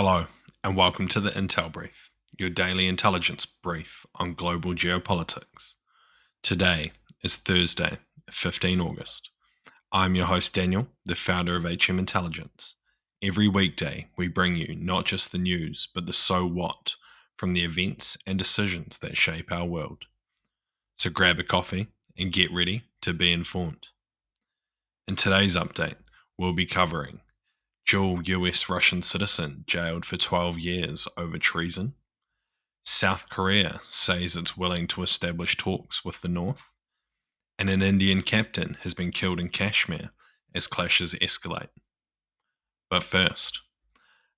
Hello, and welcome to the Intel Brief, your daily intelligence brief on global geopolitics. Today is Thursday, 15 August. I'm your host Daniel, the founder of HM Intelligence. Every weekday, we bring you not just the news, but the so what from the events and decisions that shape our world. So grab a coffee and get ready to be informed. In today's update, we'll be covering dual US-Russian citizen jailed for 12 years over treason. South Korea says it's willing to establish talks with the North. And an Indian captain has been killed in Kashmir as clashes escalate. But first,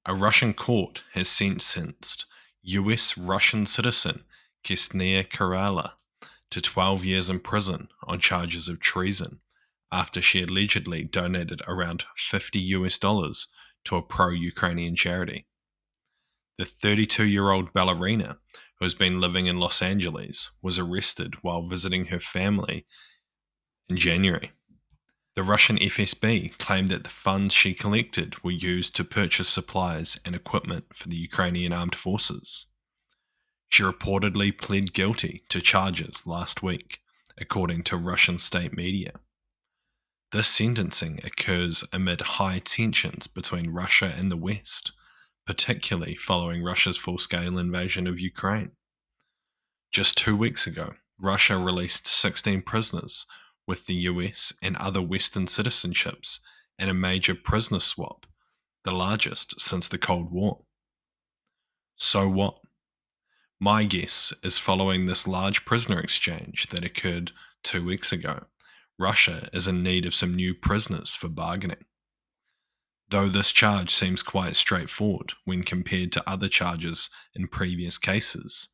a Russian court has sentenced US-Russian citizen Ksenia Kerala to 12 years in prison on charges of treason after she allegedly donated around $50 to a pro-Ukrainian charity. The 32-year-old ballerina, who has been living in Los Angeles, was arrested while visiting her family in January. The Russian FSB claimed that the funds she collected were used to purchase supplies and equipment for the Ukrainian armed forces. She reportedly pled guilty to charges last week, according to Russian state media. This sentencing occurs amid high tensions between Russia and the West, particularly following Russia's full-scale invasion of Ukraine. Just 2 weeks ago, Russia released 16 prisoners, with the US and other Western citizenships in a major prisoner swap, the largest since the Cold War. So what? My guess is following this large prisoner exchange that occurred 2 weeks ago, Russia is in need of some new prisoners for bargaining. Though this charge seems quite straightforward when compared to other charges in previous cases,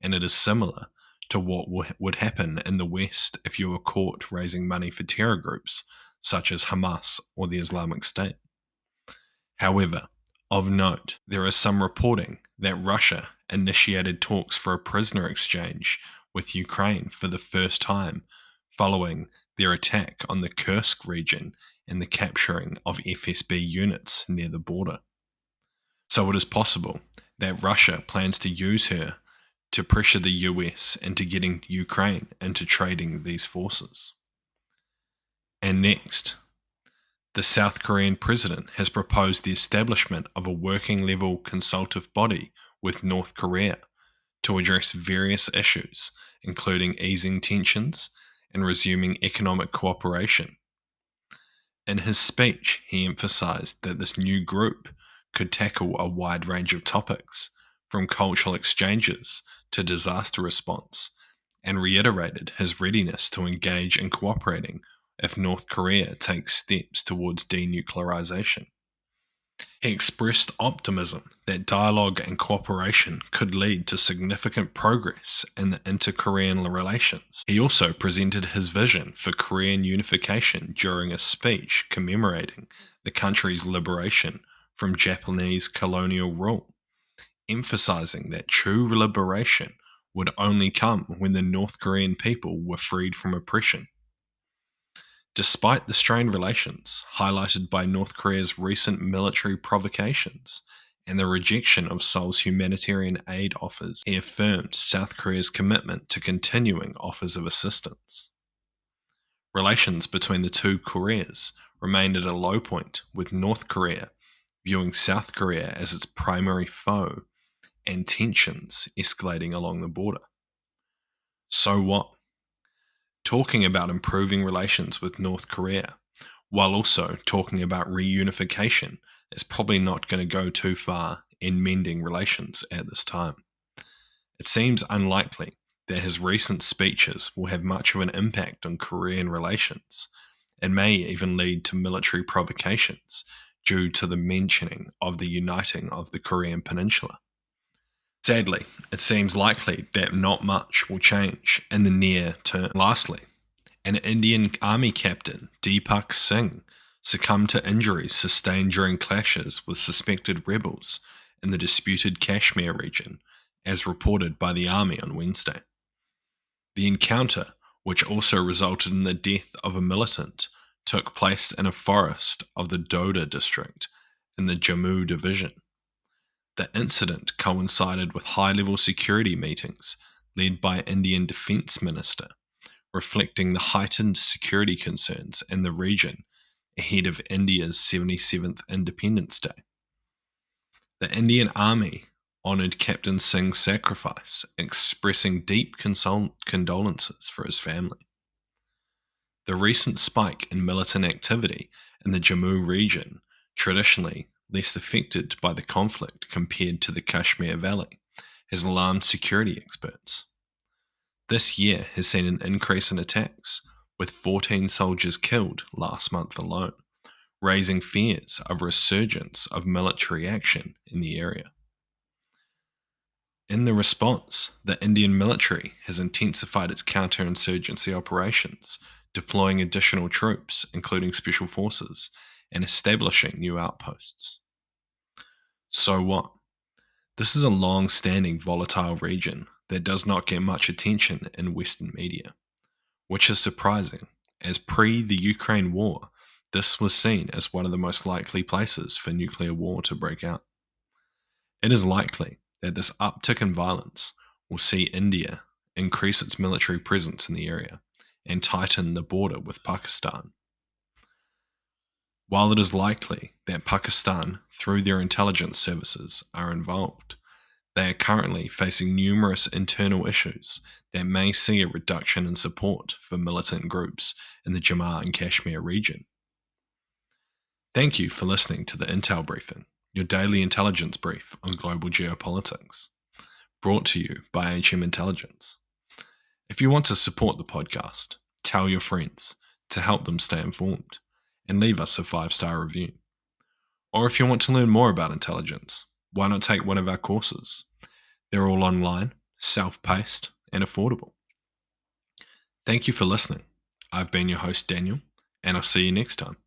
and it is similar to what would happen in the West if you were caught raising money for terror groups such as Hamas or the Islamic State. However, of note, there is some reporting that Russia initiated talks for a prisoner exchange with Ukraine for the first time following their attack on the Kursk region and the capturing of FSB units near the border. So it is possible that Russia plans to use her to pressure the US into getting Ukraine into trading these forces. And next, the South Korean president has proposed the establishment of a working-level consultative body with North Korea to address various issues, including easing tensions and resuming economic cooperation. In his speech, he emphasized that this new group could tackle a wide range of topics, from cultural exchanges to disaster response, and reiterated his readiness to engage in cooperating if North Korea takes steps towards denuclearization. He expressed optimism that dialogue and cooperation could lead to significant progress in the inter-Korean relations. He also presented his vision for Korean unification during a speech commemorating the country's liberation from Japanese colonial rule, emphasizing that true liberation would only come when the North Korean people were freed from oppression. Despite the strained relations highlighted by North Korea's recent military provocations and the rejection of Seoul's humanitarian aid offers, he affirmed South Korea's commitment to continuing offers of assistance. Relations between the two Koreas remained at a low point, with North Korea viewing South Korea as its primary foe and tensions escalating along the border. So what? Talking about improving relations with North Korea, while also talking about reunification, is probably not going to go too far in mending relations at this time. It seems unlikely that his recent speeches will have much of an impact on Korean relations, and may even lead to military provocations due to the mentioning of the uniting of the Korean Peninsula. Sadly, it seems likely that not much will change in the near term. Lastly, an Indian Army captain, Deepak Singh, succumbed to injuries sustained during clashes with suspected rebels in the disputed Kashmir region, as reported by the Army on Wednesday. The encounter, which also resulted in the death of a militant, took place in a forest of the Doda district in the Jammu division. The incident coincided with high-level security meetings led by Indian Defence Minister, reflecting the heightened security concerns in the region ahead of India's 77th Independence Day. The Indian Army honoured Captain Singh's sacrifice, expressing deep condolences for his family. The recent spike in militant activity in the Jammu region, traditionally less affected by the conflict compared to the Kashmir Valley, has alarmed security experts. This year has seen an increase in attacks, with 14 soldiers killed last month alone, raising fears of a resurgence of military action in the area. In the response, the Indian military has intensified its counterinsurgency operations, deploying additional troops, including special forces, and establishing new outposts. So what? This is a long-standing volatile region that does not get much attention in Western media, which is surprising, as pre the Ukraine war, this was seen as one of the most likely places for nuclear war to break out. It is likely that this uptick in violence will see India increase its military presence in the area and tighten the border with Pakistan. While it is likely that Pakistan, through their intelligence services, are involved, they are currently facing numerous internal issues that may see a reduction in support for militant groups in the Jammu and Kashmir region. Thank you for listening to the Intel Briefing, your daily intelligence brief on global geopolitics, brought to you by HM Intelligence. If you want to support the podcast, tell your friends to help them stay informed, and leave us a 5-star review. Or if you want to learn more about intelligence, why not take one of our courses? They're all online, self-paced, and affordable. Thank you for listening. I've been your host, Daniel, and I'll see you next time.